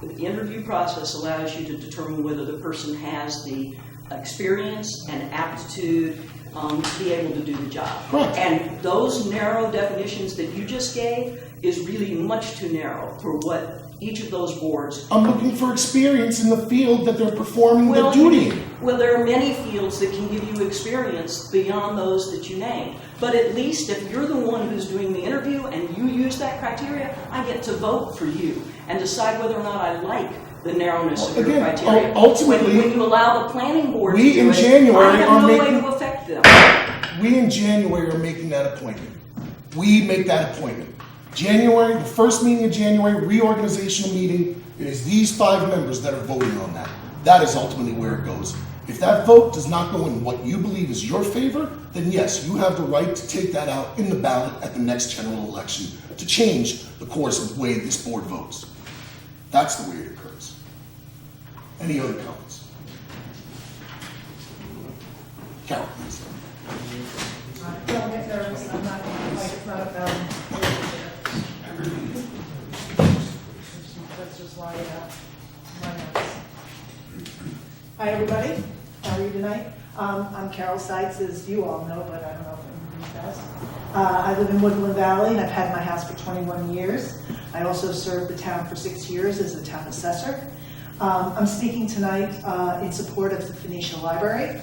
The interview process allows you to determine whether the person has the experience and aptitude to be able to do the job. Correct. And those narrow definitions that you just gave is really much too narrow for what each of those boards. I'm looking for experience in the field that they're performing the duty in. Well, there are many fields that can give you experience beyond those that you named. But at least if you're the one who's doing the interview and you use that criteria, I get to vote for you and decide whether or not I like the narrowness of your criteria. Ultimately, when you allow the planning board we to do in it, January I have are no making, way to affect them. We in January are making that appointment. We make that appointment. January, the first meeting of January, reorganizational meeting, it is these 5 members that are voting on that. That is ultimately where it goes. If that vote does not go in what you believe is your favor, then yes, you have the right to take that out in the ballot at the next general election to change the course of the way this board votes. That's the way it occurs. Any other comments? Carol, please. Don't get nervous, I'm not, like, it's not about. Let's just line it up. My notes. Hi, everybody. How are you tonight? I'm Carol Seitz, as you all know, but I don't know if anybody does. I live in Woodland Valley, and I've had my house for 21 years. I also served the town for 6 years as a town assessor. I'm speaking tonight in support of the Phoenicia Library.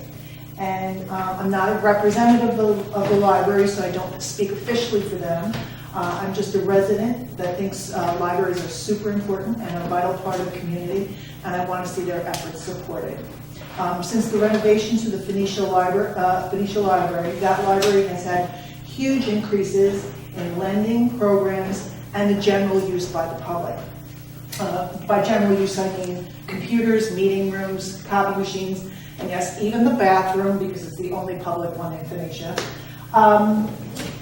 And I'm not a representative of the library, so I don't speak officially for them. I'm just a resident that thinks libraries are super important and a vital part of the community, and I want to see their efforts supported. Since the renovation to the Phoenicia Library, that library has had huge increases in lending programs and the general use by the public. By general use, I mean computers, meeting rooms, copy machines, and yes, even the bathroom, because it's the only public one in Phoenicia.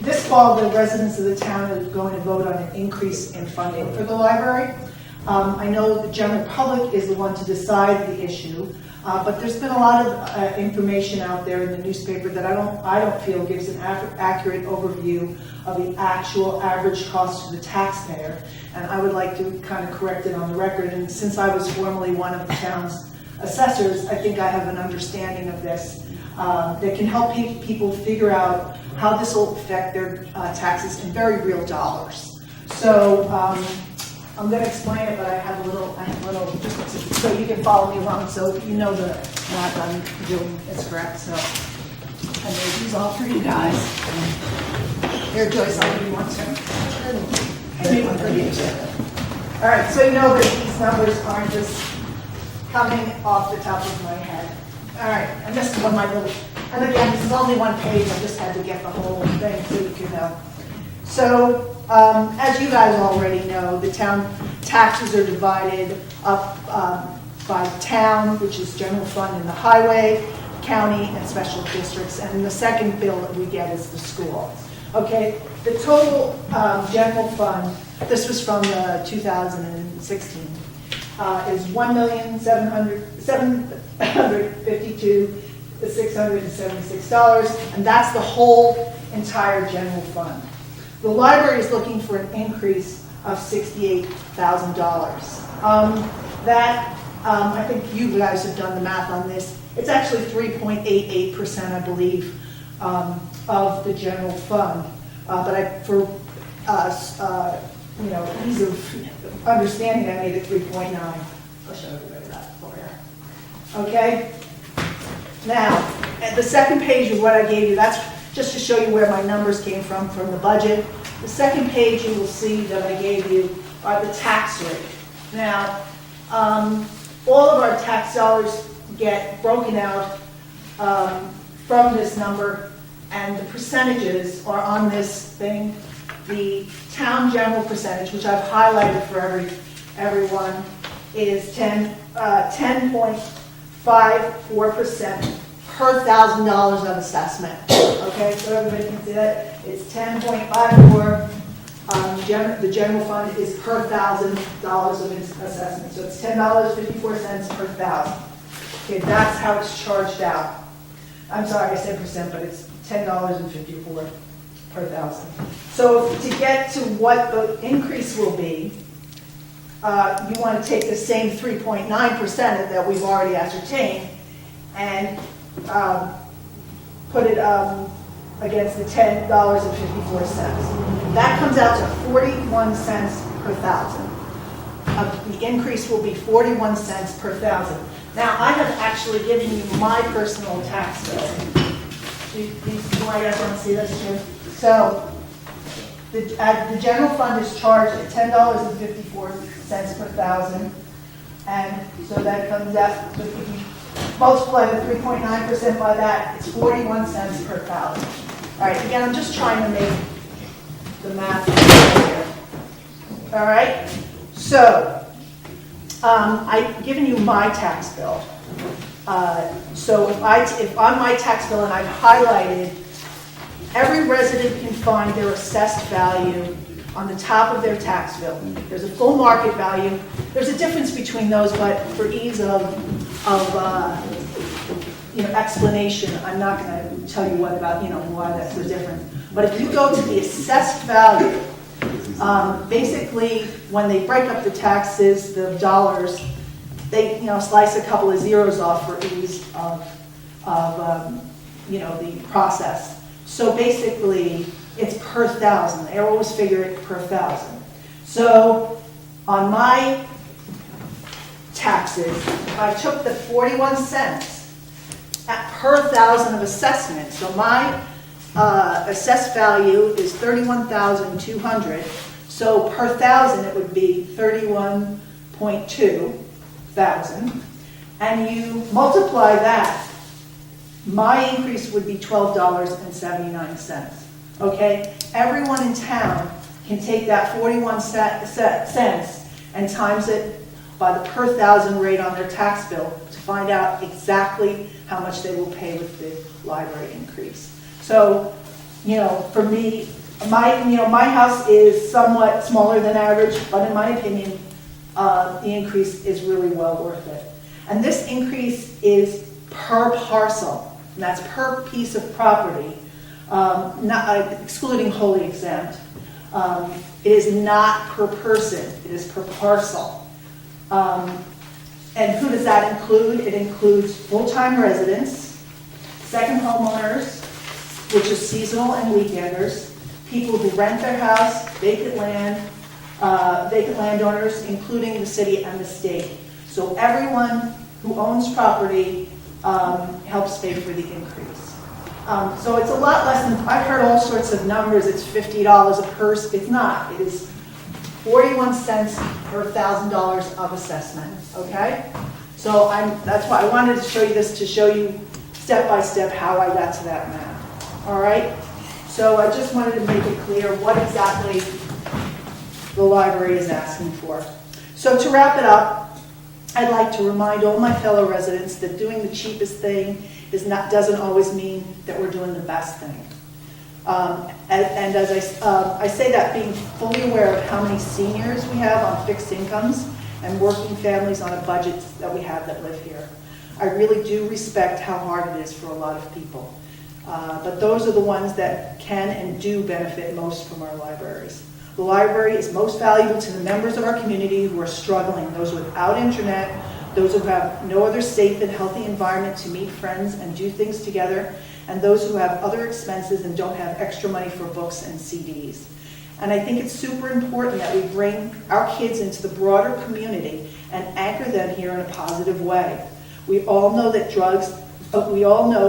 This fall, the residents of the town are going to vote on an increase in funding for the library. I know the general public is the one to decide the issue, but there's been a lot of information out there in the newspaper that I don't feel gives an accurate overview of the actual average cost to the taxpayer, and I would like to kind of correct it on the record. And since I was formerly one of the town's assessors, I think I have an understanding of this that can help people figure out how this will affect their taxes in very real dollars. So I'm going to explain it, but I have a little, just so you can follow me along, so you know the math I'm doing is correct. So I made these all for you guys. Here, Joyce, I'll give you one too. I made one for you too. All right, so you know that these numbers aren't just coming off the top of my head. All right, and this is my little, and again, this is only one page, I just had to get the whole thing so you can know. So, as you guys already know, the town taxes are divided up by town, which is general fund and the highway, county, and special districts, and the second bill that we get is the school. Okay, the total general fund, this was from 2016, is $1,752,676, and that's the whole entire general fund. The library is looking for an increase of $68,000. I think you guys have done the math on this. It's actually 3.88%, I believe, of the general fund. But for ease of understanding, I made it 3.9. I'll show everybody that for you. Okay? Now, at the second page of what I gave you, that's just to show you where my numbers came from the budget. The second page you will see that I gave you are the tax rate. Now, all of our tax dollars get broken out from this number, and the percentages are on this thing. The town general percentage, which I've highlighted for everyone, is 10.54% per $1,000 of assessment. Okay, so everybody can see that. It's 10.54. The general fund is per $1,000 of assessment. So it's $10.54 per $1,000. Okay, that's how it's charged out. I'm sorry, I said percent, but it's $10.54 per $1,000. So to get to what the increase will be, you want to take the same 3.9% that we've already ascertained and put it against the $10.54. That comes out to 41 cents per thousand. The increase will be 41 cents per thousand. Now, I have actually given you my personal tax bill. Do you guys want to see this too? So, the general fund is charged at $10.54 per thousand, and so that comes out, if you multiply the 3.9% by that, it's 41 cents per thousand. All right, again, I'm just trying to make the math clear. All right, so I've given you my tax bill. So if on my tax bill and I've highlighted, every resident can find their assessed value on the top of their tax bill. There's a full market value. There's a difference between those, but for ease of explanation, I'm not going to tell you why that's the difference. But if you go to the assessed value, basically when they break up the taxes, the dollars, they slice a couple of zeros off for ease of the process. So basically, it's per thousand. They always figure it per thousand. So on my taxes, if I took the 41 cents per thousand of assessment, so my assessed value is 31,200. So per thousand, it would be 31.2 thousand. And you multiply that, my increase would be $12.79. Okay? Everyone in town can take that 41 cents and times it by the per thousand rate on their tax bill to find out exactly how much they will pay with the library increase. So, for me, my house is somewhat smaller than average, but in my opinion, the increase is really well worth it. And this increase is per parcel, and that's per piece of property, not excluding wholly exempt. It is not per person, it is per parcel. And who does that include? It includes full-time residents, second homeowners, which is seasonal and weekenders, people who rent their house, vacant landowners, including the city and the state. So everyone who owns property helps pay for the increase. So it's a lot less than, I've heard all sorts of numbers, it's $50 a person. It's not, it is 41 cents per $1,000 of assessment, okay? So that's why I wanted to show you this, to show you step by step how I got to that math, all right? So I just wanted to make it clear what exactly the library is asking for. So to wrap it up, I'd like to remind all my fellow residents that doing the cheapest thing doesn't always mean that we're doing the best thing. And as I say that being fully aware of how many seniors we have on fixed incomes and working families on a budget that we have that live here. I really do respect how hard it is for a lot of people. But those are the ones that can and do benefit most from our libraries. The library is most valuable to the members of our community who are struggling, those without internet, those who have no other safe and healthy environment to meet friends and do things together, and those who have other expenses and don't have extra money for books and CDs. And I think it's super important that we bring our kids into the broader community and anchor them here in a positive way. We all know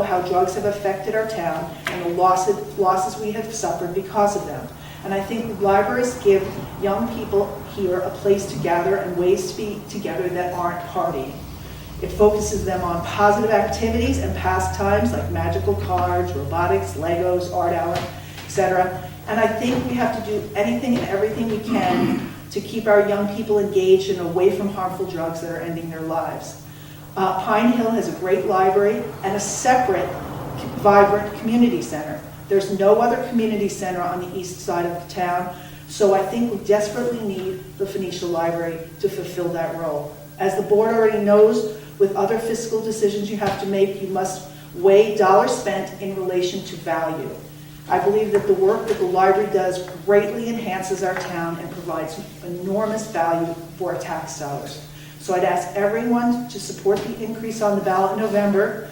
how drugs have affected our town and the losses we have suffered because of them. And I think libraries give young people here a place to gather and ways to be together that aren't partying. It focuses them on positive activities and pastimes like magical cards, robotics, Legos, art hour, etc. And I think we have to do anything and everything we can to keep our young people engaged and away from harmful drugs that are ending their lives. Pine Hill has a great library and a separate, vibrant community center. There's no other community center on the east side of the town, so I think we desperately need the Phoenicia Library to fulfill that role. As the board already knows, with other fiscal decisions you have to make, you must weigh dollars spent in relation to value. I believe that the work that the library does greatly enhances our town and provides enormous value for our tax dollars. So I'd ask everyone to support the increase on the ballot in November,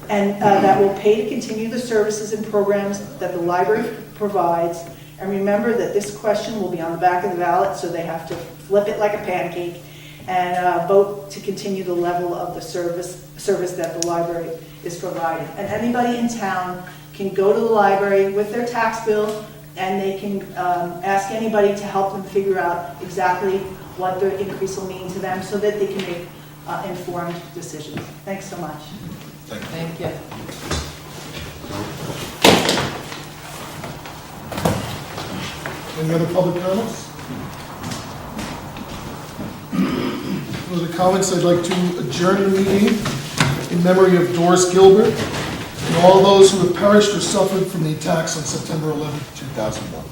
and that will pay to continue the services and programs that the library provides. And remember that this question will be on the back of the ballot, so they have to flip it like a pancake and vote to continue the level of the service that the library is providing. And anybody in town can go to the library with their tax bill, and they can ask anybody to help them figure out exactly what the increase will mean to them so that they can make informed decisions. Thanks so much. Thank you. Any other public comments? No other comments? I'd like to adjourn the meeting in memory of Doris Gilbert and all those who have perished or suffered from the attacks on September 11, 2001.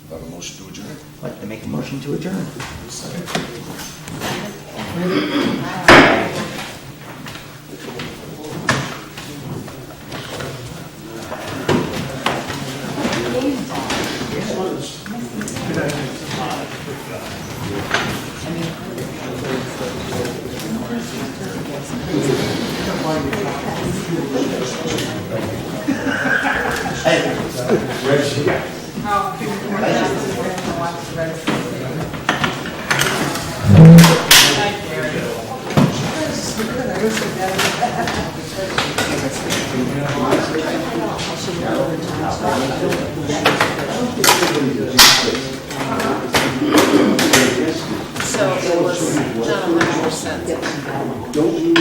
Do I have a motion to adjourn? I'd like to make a motion to adjourn. Second. So it was not 100%. Don't you know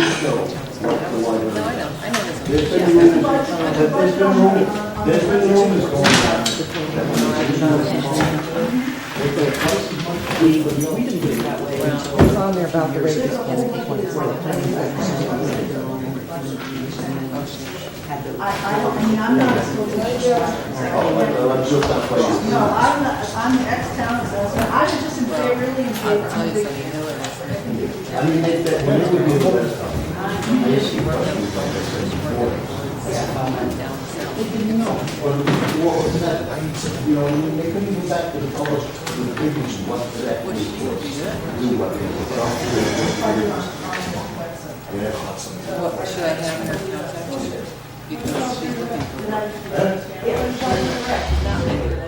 what the No, library? I know There's this. been rumors going on. It's on there about the rate I'm not supposed to. I'm sure it's not quite. No, I'm the ex-town assessor. I was just in favor, really in favor. I'll tell you something, you know what it is. I mean, when it would be the best time. I used to work what was that? You know, they couldn't go back to the college, the previous one for that. Which Do what they were. Yeah. What should I have her contact you? Because she's looking for work. Yeah, Not maybe.